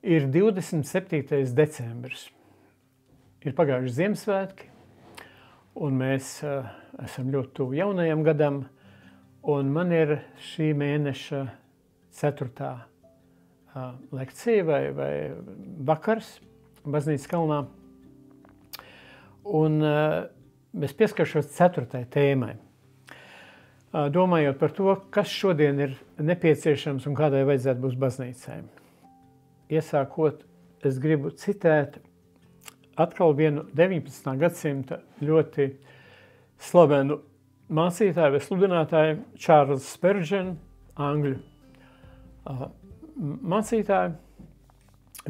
Ir 27. decembris. Ir pagājuši Ziemassvētki, un mēs esam ļoti tuvu jaunajam gadam, un man ir šī mēneša 4. lekcija vai vakars Baznīcas kalnā. Un es pieskaršos 4. tēmai, domājot par to, kas šodien ir nepieciešams un kādai vajadzētu būt baznīcai. Iesākot, es gribu citēt atkal vienu 19. gadsimta ļoti slavenu mācītāju vai sludinātāju, Čārlzu Spurgeonu, angļu mācītāju.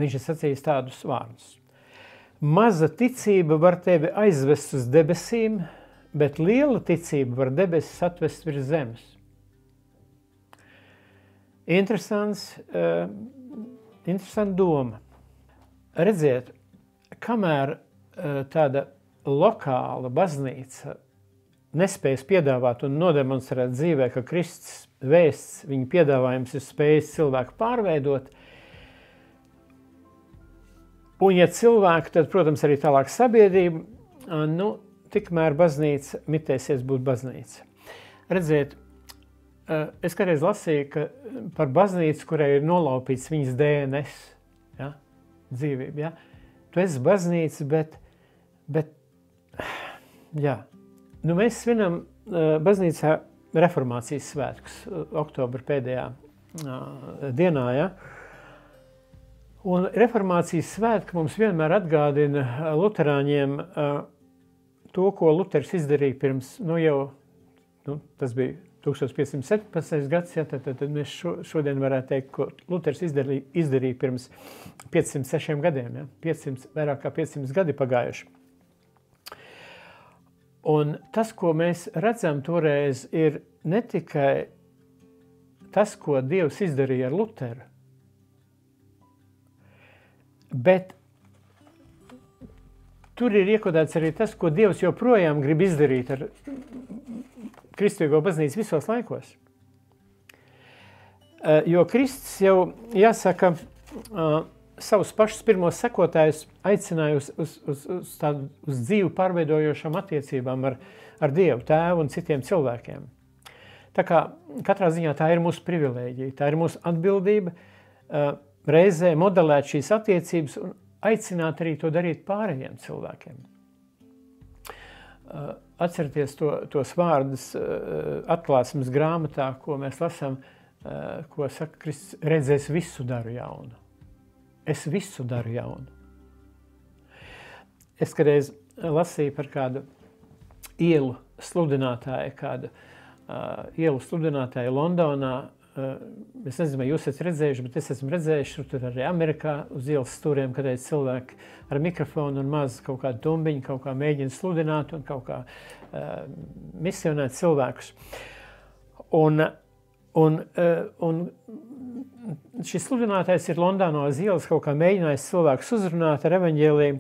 Viņš ir sacījis tādus vārdus. Maza ticība var tevi aizvest uz debesīm, bet liela ticība var debesis atvest virs zemes. Interesanta doma. Redziet, kamēr tāda lokāla baznīca nespējas piedāvāt un nodemonstrēt dzīvē, ka Kristus vēsts, viņa piedāvājums ir spējis cilvēku pārveidot, un ja cilvēki, tad, protams, arī tālāk sabiedrība, tikmēr baznīca mitēsies būt baznīca. Redziet, es kādreiz lasīju, ka par baznīcu, kurai ir nolaupīts viņas DNS, dzīvība, tu esi baznīca, bet mēs svinam baznīcā reformācijas svētkus, oktobra pēdējā dienā, Un reformācijas svētki mums vienmēr atgādina luterāņiem to, ko Luters izdarīja pirms, tas bija 1517. gads, tad mēs šodien varētu teikt, ko Luters izdarīja pirms 506 gadiem, vairāk kā 500 gadi pagājuši. Un tas, ko mēs redzam toreiz, ir ne tikai tas, ko Dievs izdarīja ar Luteru, bet tur ir iekodēts arī tas, ko Dievs joprojām grib izdarīt ar kristīgo baznīcu visos laikos. Jo Kristus jau, jāsaka, savus pašus pirmos sekotājus aicināja uz dzīvu pārveidojošām attiecībām ar Dievu, Tēvu un citiem cilvēkiem. Tā kā katrā ziņā tā ir mūsu privilēģija, tā ir mūsu atbildība, reizē modelēt šīs attiecības un aicināt arī to darīt pārējiem cilvēkiem. Atcerieties tos vārdus atklāsmes grāmatā, ko mēs lasām, ko saka Kristus, redz, es visu daru jaunu. Es visu daru jaunu. Es kādreiz lasīju par kādu ielu sludinātāju, Londonā. Es nezinu, vai jūs esat redzējuši, bet es esmu redzējuši tur arī Amerikā uz ielas stūriem, kad cilvēki ar mikrofonu un maz kaut kādu tumbiņu kaut kā mēģina sludināt un kaut kā misionēt cilvēkus. Un šis sludinātājs ir Londonā uz ielas kaut kā mēģinājis cilvēkus uzrunāt ar evaņģēliju,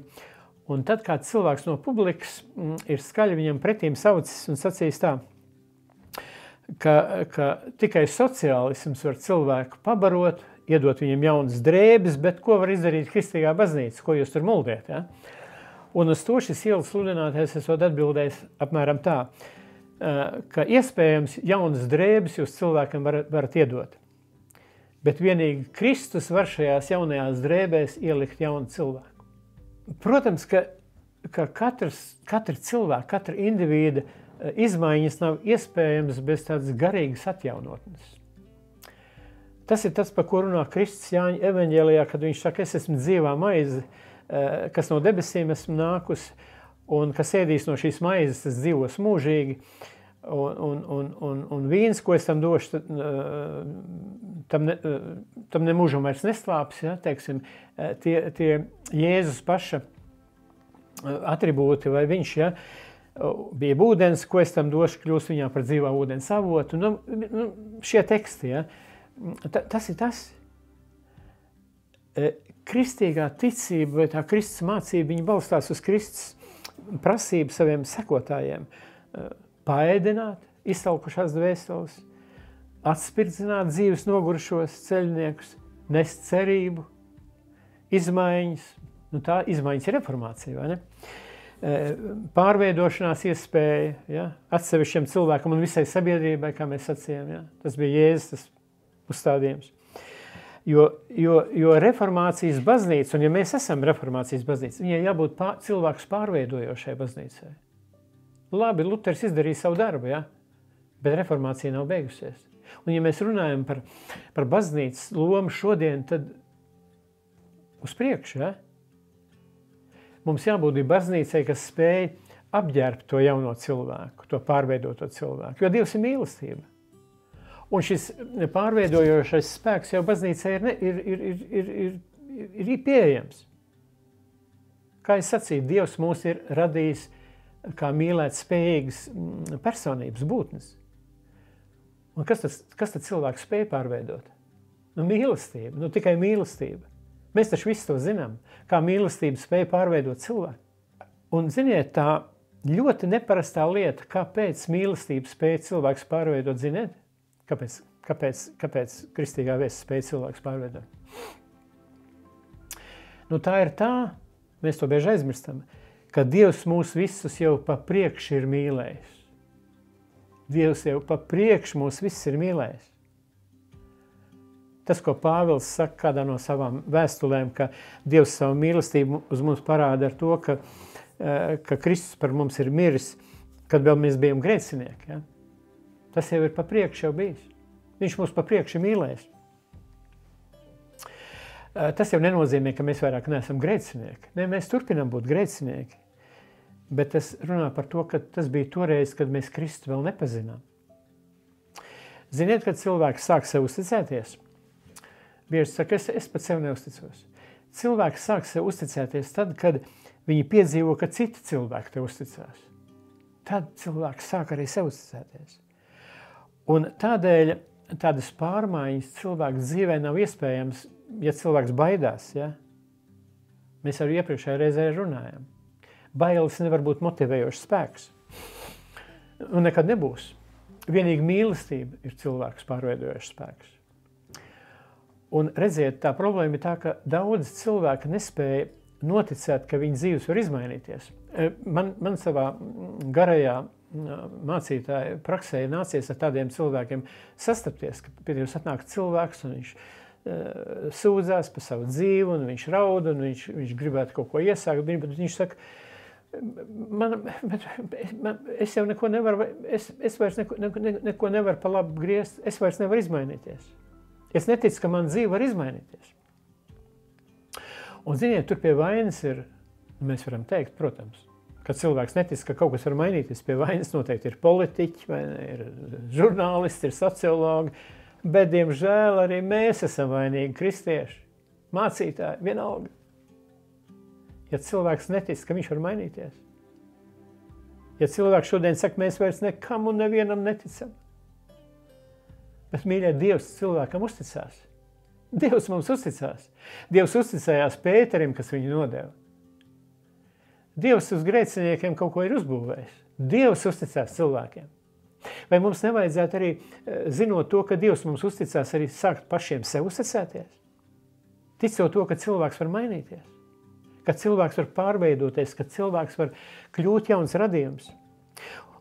un tad kāds cilvēks no publikas ir skaļi viņam pretīm saucis un sacījis tā, ka tikai sociālisms var cilvēku pabarot, iedot viņam jaunas drēbes, bet ko var izdarīt kristīgā baznīca, ko jūs tur muldiet, Un uz to šis ielas sludinātājs esot atbildējis apmēram tā, ka iespējams jaunas drēbes jūs cilvēkam varat iedot, bet vienīgi Kristus var šajās jaunajās drēbēs ielikt jaunu cilvēku. Protams, ka katra cilvēka, katra indivīda izmaiņas nav iespējams bez tādas garīgas atjaunotnes. Tas ir tas, par ko runā Kristus Jāņa evaņģēlijā, kad viņš saka, es esmu dzīvā maize, kas no debesīm esmu nākusi, un kas ēdīs no šīs maizes, tas dzīvos mūžīgi, un vīns, ko es tam došu, tam ne mūžam vairs neslāps, teiksim, tie Jēzus paša atribūti vai viņš, bija ūdens, ko es tam došu, kļūst viņā par dzīvā ūdens avotu. Šie teksti, tas ir tas. Kristīgā ticība vai tā Kristus mācība, viņa balstās uz Kristus prasību saviem sekotājiem. Paēdināt izsalkušās dvēseles, atspirdzināt dzīves nogurušos ceļniekus, nest cerību, izmaiņas, tā izmaiņas ir reformācija, vai ne? Pārveidošanās iespēja, ja? Atsevišķiem cilvēkam un visai sabiedrībai, kā mēs sacījām, ja? Tas bija Jēzus tas uzstādījums. Jo reformācijas baznīca, un ja mēs esam reformācijas baznīca, viņai jābūt cilvēkus pārveidojošai baznīcai. Labi, Luters izdarīja savu darbu, ja? Bet reformācija nav beigusies. Un ja mēs runājam par baznīcas lomu šodien, tad uz priekšu, ja? Mums jābūt baznīcai, kas spēj apģērbt to jauno cilvēku, to pārveidoto cilvēku, jo Dievs ir mīlestība. Un šis pārveidojošais spēks jau baznīcai ir pieejams. Kā es sacīju, Dievs mūs ir radījis kā mīlēt spējīgas personības, būtnes. Un kas tad cilvēks spēj pārveidot? Mīlestība, tikai mīlestība. Mēs taču visu to zinām, kā mīlestība spēja pārveidot cilvēku. Un, ziniet, tā ļoti neparastā lieta, kāpēc mīlestība spēja cilvēks pārveidot, ziniet? Kāpēc kristīgā vēsts spēja cilvēks pārveidot? Tā ir tā, mēs to bieži aizmirstam, ka Dievs mūs visus jau pa priekšu ir mīlējis. Dievs jau pa priekšu mūs visus ir mīlējis. Tas, ko Pāvils saka kādā no savām vēstulēm, ka Dievs savu mīlestību uz mums parāda ar to, ka Kristus par mums ir miris, kad vēl mēs bijām grēcinieki. Ja? Tas jau ir pa priekšu jau bijis. Viņš mūs pa priekšu ir mīlējis. Tas jau nenozīmē, ka mēs vairāk neesam grēcinieki. Ne, mēs turpinām būt grēcinieki. Bet tas runā par to, ka tas bija toreiz, kad mēs Kristu vēl nepazinām. Ziniet, kad cilvēks sāk sev uzticēties, bieži saka, es pat sev neusticos. Cilvēks sāk sev uzticēties tad, kad viņi piedzīvo, ka citi cilvēki tev uzticās. Tad cilvēks sāk arī sev uzticēties. Un tādēļ tādas pārmaiņas cilvēku dzīvē nav iespējams, ja cilvēks baidās. Ja? Mēs arī iepriekšējā reizē runājam. Bailes nevar būt motivējošs spēks. Un nekad nebūs. Vienīgi mīlestība ir cilvēks pārveidojošs spēks. Un redziet, tā problēma ir tā, ka daudz cilvēki nespēja noticēt, ka viņa dzīves var izmainīties. Man savā garajā mācītāja praksē nācies ar tādiem cilvēkiem sastapties, ka pie Dievs atnāk cilvēks un viņš sūdzās par savu dzīvi un viņš raud un viņš gribētu kaut ko iesākt, bet viņš saka, es jau neko nevaru, es vairs neko nevaru pa labu griezt, es vairs nevaru izmainīties. Es neticu, ka man dzīve var izmainīties. Un, ziniet, tur pie vainas ir, mēs varam teikt, protams, kad cilvēks netic, ka kaut kas var mainīties, pie vainas noteikti ir politiķi, vai ne, ir žurnālisti, ir sociologi, bet, diemžēl, arī mēs esam vainīgi kristieši, mācītāji, vienalga. Ja cilvēks netic, ka viņš var mainīties, ja cilvēks šodien saka, mēs vairs nekam un nevienam neticam, bet, mīļie, Dievs cilvēkam uzticās. Dievs mums uzticās. Dievs uzticējās Pēterim, kas viņu nodeva. Dievs uz grēciniekiem kaut ko ir uzbūvējis. Dievs uzticās cilvēkiem. Vai mums nevajadzētu arī, zinot to, ka Dievs mums uzticās, arī sākt pašiem sev uzticēties? Ticot to, ka cilvēks var mainīties, ka cilvēks var pārveidoties, ka cilvēks var kļūt jauns radījums.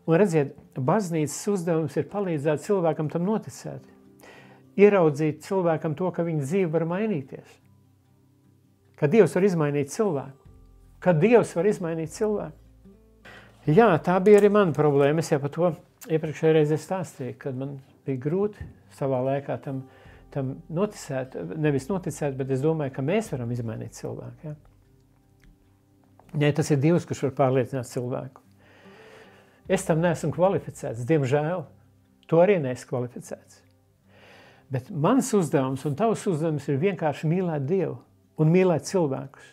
Un redziet, baznīcas uzdevums ir palīdzēt cilvēkam tam noticēt. Ieraudzīt cilvēkam to, ka viņa dzīve var mainīties. Ka Dievs var izmainīt cilvēku. Ka Dievs var izmainīt cilvēku. Jā, tā bija arī mana problēma. Es jau par to iepriekšējā reizē stāstīju, kad man bija grūti savā laikā tam noticēt. Nevis noticēt, bet es domāju, ka mēs varam izmainīt cilvēku. Ja? Nē, tas ir Dievs, kurš var pārliecināt cilvēku. Es tam neesmu kvalificēts, diemžēl. To arī neesmu kvalificēts. Bet mans uzdevums un tavs uzdevums ir vienkārši mīlēt Dievu un mīlēt cilvēkus.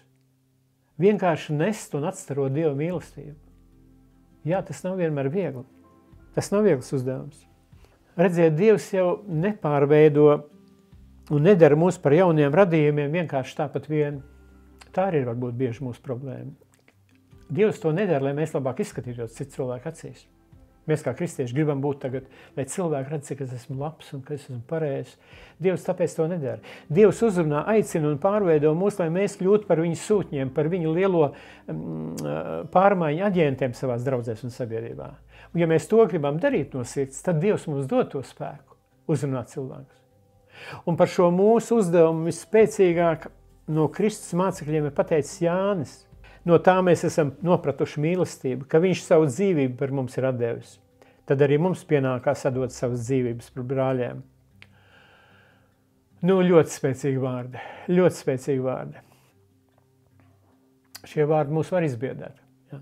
Vienkārši nest un atstarot Dieva mīlestību. Jā, tas nav vienmēr viegli. Tas nav viegls uzdevums. Redziet, Dievs jau nepārveido un nedara mūs par jauniem radījumiem vienkārši tāpat vien. Tā arī varbūt bieži mūsu problēma. Dievs to nedara, lai mēs labāk izskatītos citu cilvēku acīs. Mēs kā kristieši gribam būt tagad, lai cilvēki redz, ka es esmu labs un ka es esmu pareizs. Dievs tāpēc to nedara. Dievs uzrunā, aicina un pārveido mūs, lai mēs kļūtu par viņu sūtņiem, par viņu lielo pārmaiņu aģentiem savās draudzēs un sabiedrībā. Un ja mēs to gribam darīt no sirds, tad Dievs mums dod to spēku uzrunāt cilvēkus. Un par šo mūsu uzdevumu visspēcīgāk no Kristus mācekļiem ir pateicis Jānis. No tā mēs esam nopratuši mīlestību, ka viņš savu dzīvību par mums ir atdevis. Tad arī mums pienākās atdot savas dzīvības par brāļiem. Nu, ļoti spēcīgi vārdi, ļoti spēcīgi vārdi. Šie vārdi mūs var izbiedēt. Ja?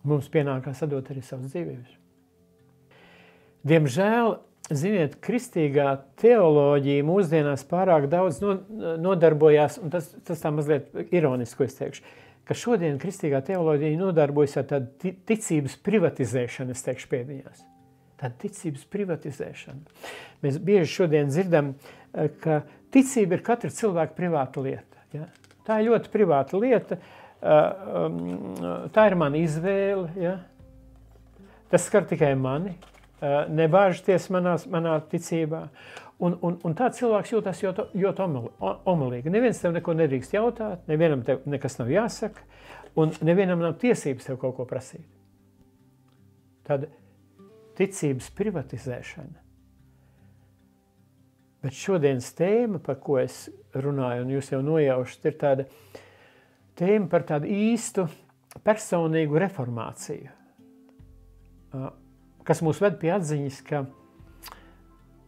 Mums pienākās atdot arī savas dzīvības. Diemžēl, ziniet, kristīgā teoloģija mūsdienās pārāk daudz nodarbojās, un tas tā mazliet ironiski, ko es teikšu, ka šodien kristīgā teoloģija nodarbojas ar tādu ticības privatizēšanu, es teikšu pēdiņās. Tāda ticības privatizēšana. Mēs bieži šodien dzirdam, ka ticība ir katra cilvēka privāta lieta. Ja? Tā ir ļoti privāta lieta, tā ir mana izvēle, ja? Tas skar tikai mani. Nebāžties manā ticībā. Un tā cilvēks jūtas ļoti omelīgi. Neviens tev neko nedrīkst jautāt, nevienam tev nekas nav jāsaka, un nevienam nav tiesības tev kaut ko prasīt. Tāda ticības privatizēšana. Bet šodienas tēma, par ko es runāju, un jūs jau nojaušat, ir tāda tēma par tādu īstu personīgu reformāciju. Kas mūs ved pie atziņas,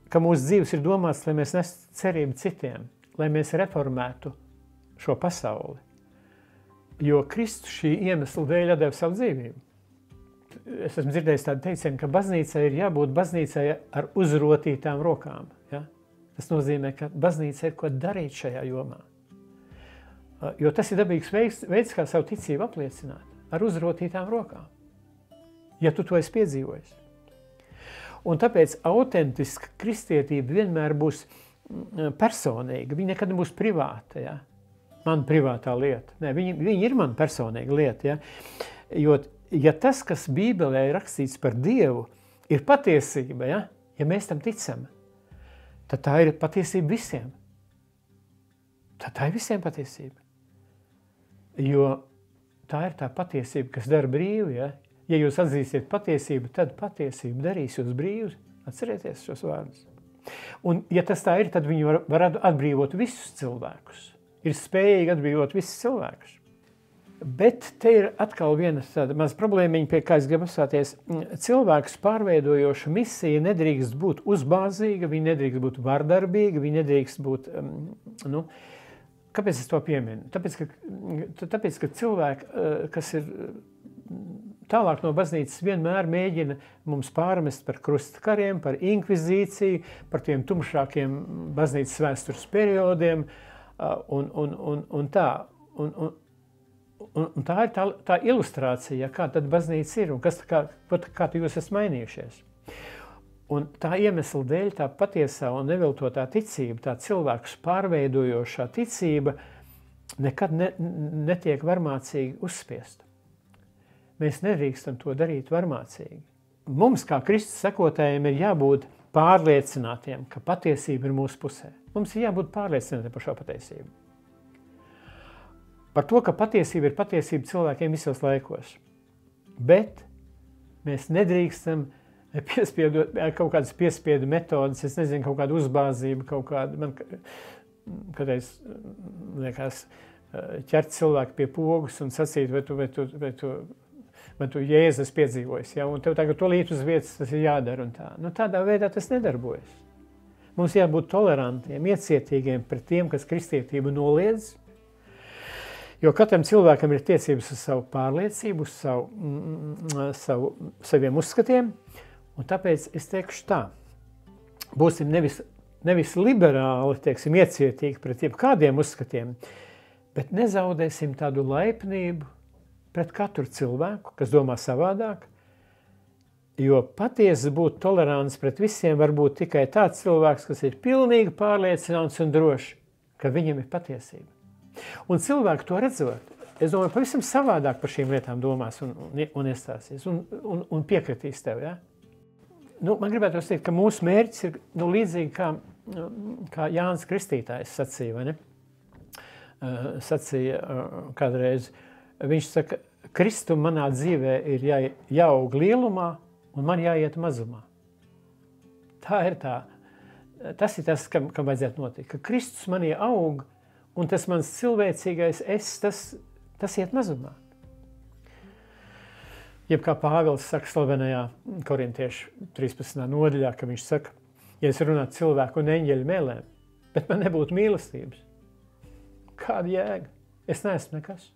ka mūsu dzīves ir domāts, lai mēs nestu cerību citiem, lai mēs reformētu šo pasauli. Jo Kristus šī iemesla dēļ atdeva savu dzīvību. Es esmu dzirdējis tādu teicienu, ka baznīcai ir jābūt baznīcai ar uzrotītām rokām. Ja? Tas nozīmē, ka baznīca ir ko darīt šajā jomā. Jo tas ir dabīgs veids, kā savu ticību apliecināt, ar uzrotītām rokām. Ja tu to esi piedzīvojis. Un tāpēc autentiska kristietība vienmēr būs personīga. Viņa nekad nebūs privāta. Ja? Man privātā lieta. Nē, viņa ir man personīga lieta. Ja? Jo, ja tas, kas Bībelē ir rakstīts par Dievu, ir patiesība, ja mēs tam ticam, tad tā ir patiesība visiem. Tad tā ir visiem patiesība. Jo tā ir tā patiesība, kas dara brīvi, ja? Ja jūs atzīsiet patiesību, tad patiesība darīs jūs brīvus. Atcerieties šos vārdus. Un, ja tas tā ir, tad viņi var atbrīvot visus cilvēkus. Ir spējīgi atbrīvot visus cilvēkus. Bet te ir atkal viena tāda maz problēmiņa, pie kā es gribu apstāties. Cilvēkus pārveidojoša misija nedrīkst būt uzbāzīga, viņa nedrīkst būt vardarbīga, viņa nedrīkst būt, kāpēc es to pieminu? Tāpēc, ka cilvēki, kas ir tālāk no baznīcas vienmēr mēģina mums pārmest par krustkariem, par inkvizīciju, par tiem tumšākiem baznīcas vēstures periodiem un tā. Un tā ir tā ilustrācija, kā tad baznīca ir un kā jūs esat mainījušies. Un tā iemesla dēļ tā patiesā un neviltotā ticība, tā cilvēkus pārveidojošā ticība nekad netiek varmācīgi uzspiesta. Mēs nedrīkstam to darīt varmācīgi. Mums, kā Kristus sekotājiem, ir jābūt pārliecinātiem, ka patiesība ir mūsu pusē. Mums ir jābūt pārliecinātiem par šo patiesību. Par to, ka patiesība ir patiesība cilvēkiem visos laikos. Bet mēs nedrīkstam piespiedot kaut kādas piespiedu metodas, es nezinu, kaut kādu uzbāzību, kaut kādu, man kādreiz liekas ķert cilvēku pie pogas un sacīt, vai tu Jēzus piedzīvojis, ja? Un tev tagad to līt uz vietas, tas ir jādara un tā. Nu, tādā veidā tas nedarbojas. Mums jābūt tolerantiem, iecietīgiem pret tiem, kas kristietību noliedz, jo katram cilvēkam ir tiesības uz savu pārliecību, uz saviem uzskatiem, un tāpēc es teikšu tā, būsim nevis liberāli, teiksim, iecietīgi pret jebkādiem uzskatiem, bet nezaudēsim tādu laipnību pret katru cilvēku, kas domā savādāk, jo patiesi būt tolerants pret visiem var būt tikai tāds cilvēks, kas ir pilnīgi pārliecināts un drošs, ka viņam ir patiesība. Un cilvēki to redzot, es domāju, pavisam savādāk par šīm lietām domās un iestāsies un piekritīs tev, ja? Nu, man gribētu teikt, ka mūsu mērķis ir līdzīgi kā Jānis Kristītājs sacīja, vai ne? Sacīja kādreiz. Viņš saka, Kristum manā dzīvē ir jāaug lielumā un man jāiet mazumā. Tā ir tā. Tas ir tas, kam vajadzētu notikt. Ka Kristus manī aug un tas mans cilvēcīgais tas iet mazumā. Jeb kā Pāvils saka slavenajā Korintiešu 13. nodaļā, ka viņš saka, ja es runātu cilvēku un eņģeļu mēlēm, bet man nebūtu mīlestības, kāda jēga? Es neesmu nekas.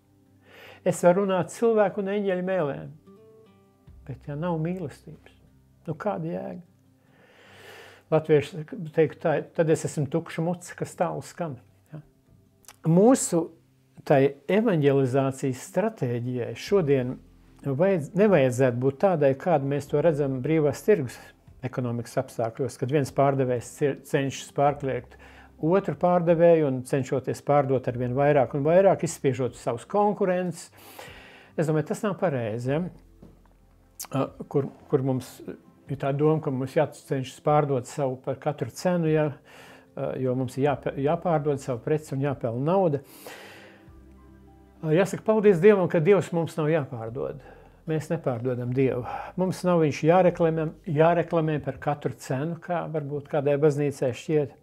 Es varu runāt cilvēku un eņģeļu mēlēm, bet ja nav mīlestības, nu kāda jēga? Latvieši teikt tā, tad es esmu tukša muca, kas tālu skan. Ja? Mūsu tai evanģelizācijas stratēģijai šodien nevajadzētu būt tādai, kādu mēs to redzam brīvās tirgus ekonomikas apstākļos, kad viens pārdevējs cenšas pārkliegt otru pārdevēju un cenšoties pārdot ar vien vairāk un vairāk, izspiežot savus konkurences. Es domāju, tas nav pareizi, ja? Kur mums ir tā doma, ka mums jācenšas pārdot savu par katru cenu, ja? Jo mums ir jāpārdod savu preci un jāpelna nauda. Jāsaka, paldies Dievam, ka Dievs mums nav jāpārdod. Mēs nepārdodam Dievu. Mums nav viņš jāreklamē par katru cenu, kā varbūt kādai baznīcai šķiet.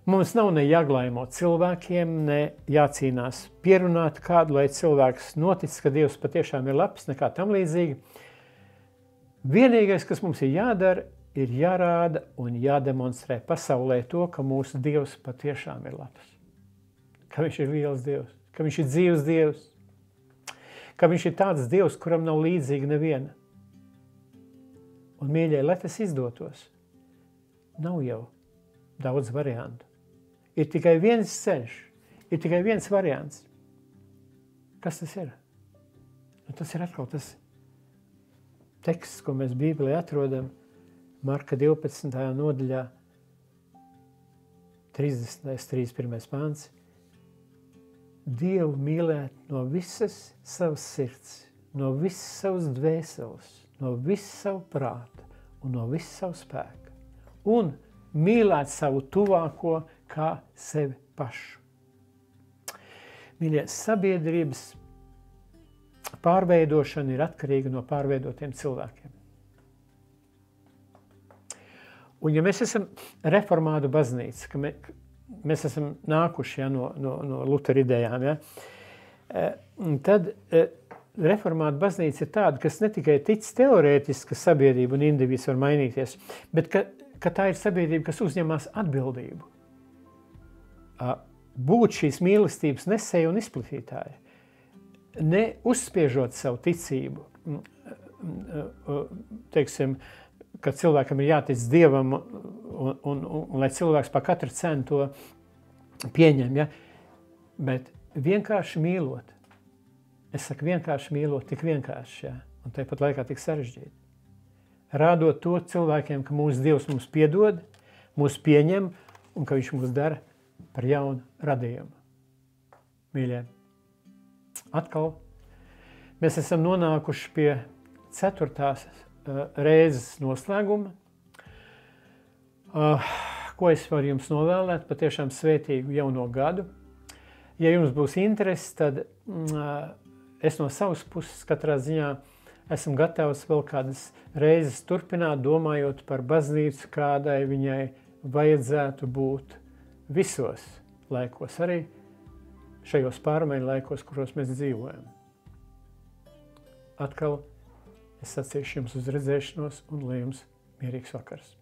Mums nav ne jāglaimo cilvēkiem, ne jācīnās pierunāt kādu, lai cilvēks notic, ka Dievs patiešām ir labs, nekā tam līdzīgi. Vienīgais, kas mums ir jādara, ir jārāda un jādemonstrē pasaulē to, ka mūsu Dievs patiešām ir labs. Ka viņš ir liels Dievs, ka viņš ir dzīvs Dievs, ka viņš ir tāds Dievs, kuram nav līdzīga neviena. Un, mīļie, lai tas izdotos, nav jau daudz variantu. Ir tikai viens ceļš, ir tikai viens variants. Kas tas ir? Nu, tas ir atkal tas teksts, ko mēs Bībelē atrodam Marka 12. nodaļā, 31. pāns. Dievu mīlēt no visas savas sirds, no visas savas dvēseles, no visas savu prāta un no visas savu spēka. Un mīlēt savu tuvāko kā sevi pašu. Mīļie, sabiedrības pārveidošana ir atkarīga no pārveidotiem cilvēkiem. Un ja mēs esam reformātu baznīca, ka mēs esam nākuši no Lutera idejām, tad reformāta baznīca ir tāda, kas ne tikai tic teorētiski, ka sabiedrība un indivīds var mainīties, bet ka tā ir sabiedrība, kas uzņemās atbildību. Būt šīs mīlestības nesēja un izplatītāja, ne uzspiežot savu ticību, teiksim, ka cilvēkam ir jātic Dievam un lai cilvēks pa katru cenu to pieņem, ja? Bet vienkārši mīlot. Es saku vienkārši mīlot, tik vienkārši, ja? Un tāpat laikā tik sarežģīti. Rādot to cilvēkiem, ka mūsu Dievs mums piedod, mūs pieņem un ka viņš mūs dara par jaunu radījumu. Mīļie, atkal mēs esam nonākuši pie 4. reizes noslēguma. Ko es varu jums novēlēt? Patiešām svētīgu jauno gadu. Ja jums būs interesi, tad es no savas puses katrā ziņā esmu gatavs vēl kādas reizes turpināt, domājot par baznīcu, kādai viņai vajadzētu būt visos laikos, arī šajos pārmaiņu laikos, kuros mēs dzīvojam. Atkal es sacīšu jums uz redzēšanos un lai jums mierīgs vakars.